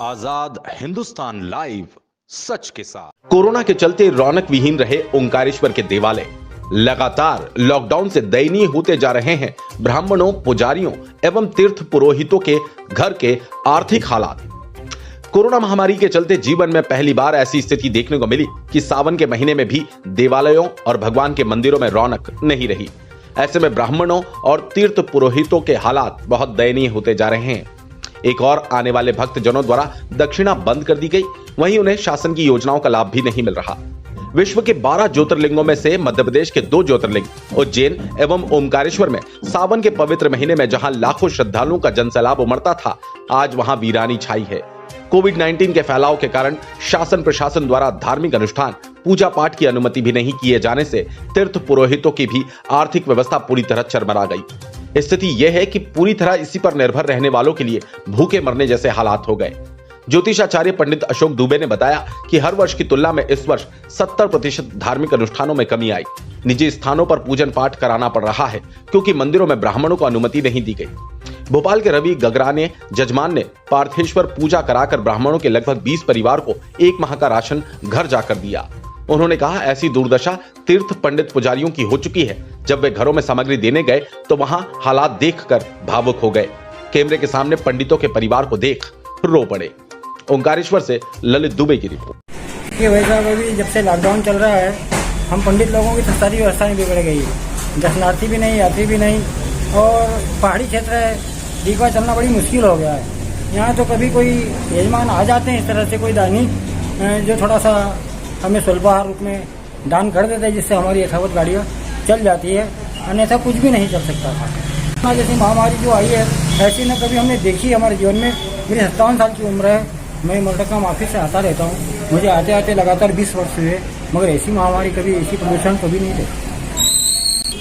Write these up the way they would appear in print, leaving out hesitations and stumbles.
आजाद Hindustan live, सच के साथ। Corona के चलते रौनक विहीन रहे ओंकारेश्वर के देवालय। लगातार लॉकडाउन से दयनीय होते जा रहे हैं ब्राह्मणों, पुजारियों एवं तीर्थ पुरोहितों के घर के आर्थिक हालात। कोरोना महामारी के चलते जीवन में पहली बार ऐसी स्थिति देखने को मिली कि सावन के महीने में भी देवालयों और भगवान के मंदिरों में रौनक नहीं रही। ऐसे में ब्राह्मणों और तीर्थ पुरोहितों के हालात बहुत दयनीय होते जा रहे हैं। एक और आने वाले भक्तजनों द्वारा दक्षिणा बंद कर दी गई, वहीं उन्हें शासन की योजनाओं का लाभ भी नहीं मिल रहा। विश्व के 12 ज्योतिर्लिंगों में से मध्य प्रदेश के 2 ज्योतिर्लिंग उज्जैन एवं ओमकारेश्वर में सावन के पवित्र महीने में जहां लाखों श्रद्धालुओं का जनसैलाब उमड़ता था, आज वहां वीरानी छाई है। कोविड-19 के फैलाव के कारण शासन प्रशासन द्वारा धार्मिक अनुष्ठान, पूजा पाठ की अनुमति भी नहीं किए जाने से तीर्थ पुरोहितों की भी आर्थिक व्यवस्था पूरी तरह चरमरा गई। स्थिति यह है कि पूरी तरह इसी पर निर्भर रहने वालों के लिए भूखे मरने जैसे हालात हो गए। ज्योतिषाचार्य पंडित अशोक दुबे ने बताया कि हर वर्ष की तुलना में इस वर्ष 70% धार्मिक अनुष्ठानों में कमी आई। निजी स्थानों पर पूजन पाठ कराना पड़ रहा है क्योंकि मंदिरों में ब्राह्मणों को अनुमति नहीं दी गई। भोपाल के रवि गगराने जजमान ने पार्थेश्वर पूजा कराकर ब्राह्मणों के लगभग 20 परिवार को 1 माह का राशन घर जाकर दिया। उन्होंने कहा, ऐसी दुर्दशा तीर्थ पंडित पुजारियों की हो चुकी है। जब वे घरों में सामग्री देने गए तो वहां हालात देखकर भावुक हो गए। कैमरे के सामने पंडितों के परिवार को देख रो पड़े। ओंकारेश्वर से ललित दुबे की रिपोर्ट। ये वैसा अभी जब से लॉकडाउन चल रहा है, हम पंडित लोगों की सारी व्यवस्था नहीं बिगड़ गई है। दर्शनार्थी भी नहीं, यात्री भी नहीं, और पहाड़ी क्षेत्र है, दीघा चलना बड़ी मुश्किल हो गया है। यहाँ तो कभी कोई यजमान आ जाते हैं इस तरह से, कोई दानी जो थोड़ा सा हमें स्वल्पाहार रूप में दान कर देता है, जिससे हमारी यथावत गाड़ियाँ चल जाती है, अन्यथा कुछ भी नहीं चल सकता था। जैसी महामारी जो आई है, ऐसी न कभी हमने देखी हमारे जीवन में। मेरी 57 साल की उम्र है, मैं मोटरकाम ऑफिस से आता रहता हूँ। मुझे आते आते लगातार 20 वर्ष हुए, मगर ऐसी महामारी कभी, ऐसी प्रदूषण कभी नहीं देखा।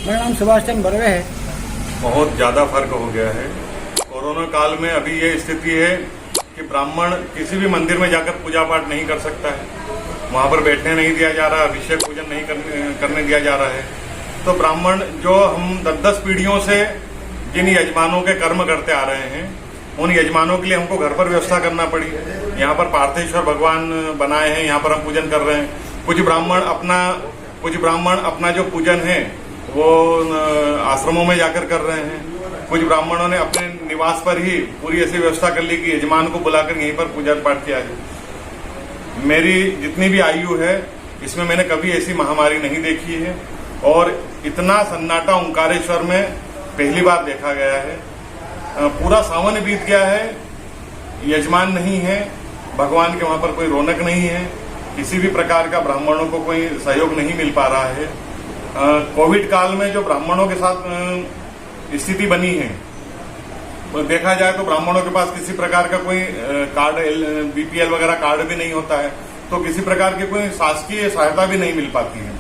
मेरा नाम सुभाष चंद्र बर्वे है। बहुत ज़्यादा फर्क हो गया है। कोरोना काल में अभी ये स्थिति है कि ब्राह्मण किसी भी मंदिर में जाकर पूजा पाठ नहीं कर सकता है, वहाँ पर बैठने नहीं दिया जा रहा, अभिषेक पूजन नहीं करने दिया जा रहा है। तो ब्राह्मण जो हम 10-10 पीढ़ियों से जिन यजमानों के कर्म करते आ रहे हैं, उन यजमानों के लिए हमको घर पर व्यवस्था करना पड़ी। यहाँ पर पार्थेश्वर भगवान बनाए हैं, यहाँ पर हम पूजन कर रहे हैं। कुछ ब्राह्मण अपना जो पूजन है वो आश्रमों में जाकर कर रहे हैं। कुछ ब्राह्मणों ने अपने निवास पर ही पूरी ऐसी व्यवस्था कर ली कि यजमान को बुलाकर यहीं पर पूजा पाठ किया है। मेरी जितनी भी आयु है, इसमें मैंने कभी ऐसी महामारी नहीं देखी है, और इतना सन्नाटा ओंकारेश्वर में पहली बार देखा गया है। पूरा सावन बीत गया है, यजमान नहीं है, भगवान के वहां पर कोई रौनक नहीं है, किसी भी प्रकार का ब्राह्मणों को कोई सहयोग नहीं मिल पा रहा है। कोविड काल में जो ब्राह्मणों के साथ स्थिति बनी है, तो देखा जाए तो ब्राह्मणों के पास किसी प्रकार का कोई कार्ड, बीपीएल वगैरह कार्ड भी नहीं होता है, तो किसी प्रकार की कोई शासकीय सहायता भी नहीं मिल पाती है।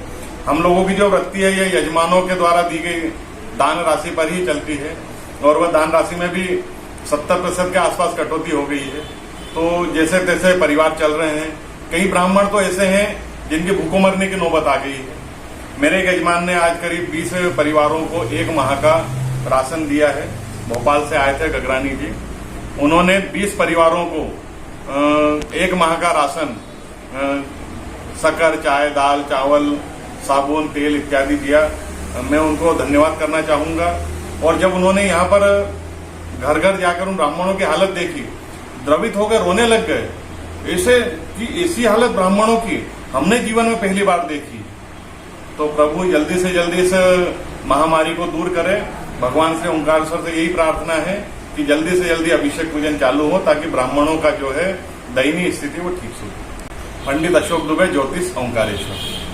हम लोगों की जो वृत्ति है, ये यजमानों के द्वारा दी गई दान राशि पर ही चलती है, और वह दान राशि में भी 70% के आसपास कटौती हो गई है। तो जैसे तैसे परिवार चल रहे हैं। कई ब्राह्मण तो ऐसे हैं जिनके भूखों मरने की नौबत आ गई है। मेरे एक यजमान ने आज करीब 20 परिवारों को 1 माह का राशन दिया है। भोपाल से आए थे गगरानी जी, उन्होंने 20 परिवारों को 1 माह का राशन, शक्कर, चाय, दाल, चावल, साबुन, तेल इत्यादि दिया। मैं उनको धन्यवाद करना चाहूंगा। और जब उन्होंने यहाँ पर घर घर जाकर उन ब्राह्मणों की हालत देखी, द्रवित होकर रोने लग गए। ऐसी हालत ब्राह्मणों की हमने जीवन में पहली बार देखी। तो प्रभु जल्दी से जल्दी इस महामारी को दूर करे। भगवान से, ओंकारेश्वर से यही प्रार्थना है कि जल्दी से जल्दी अभिषेक पूजन चालू हो, ताकि ब्राह्मणों का जो है दयनीय स्थिति वो ठीक हो। पंडित अशोक दुबे, ज्योतिष, ओंकारेश्वर।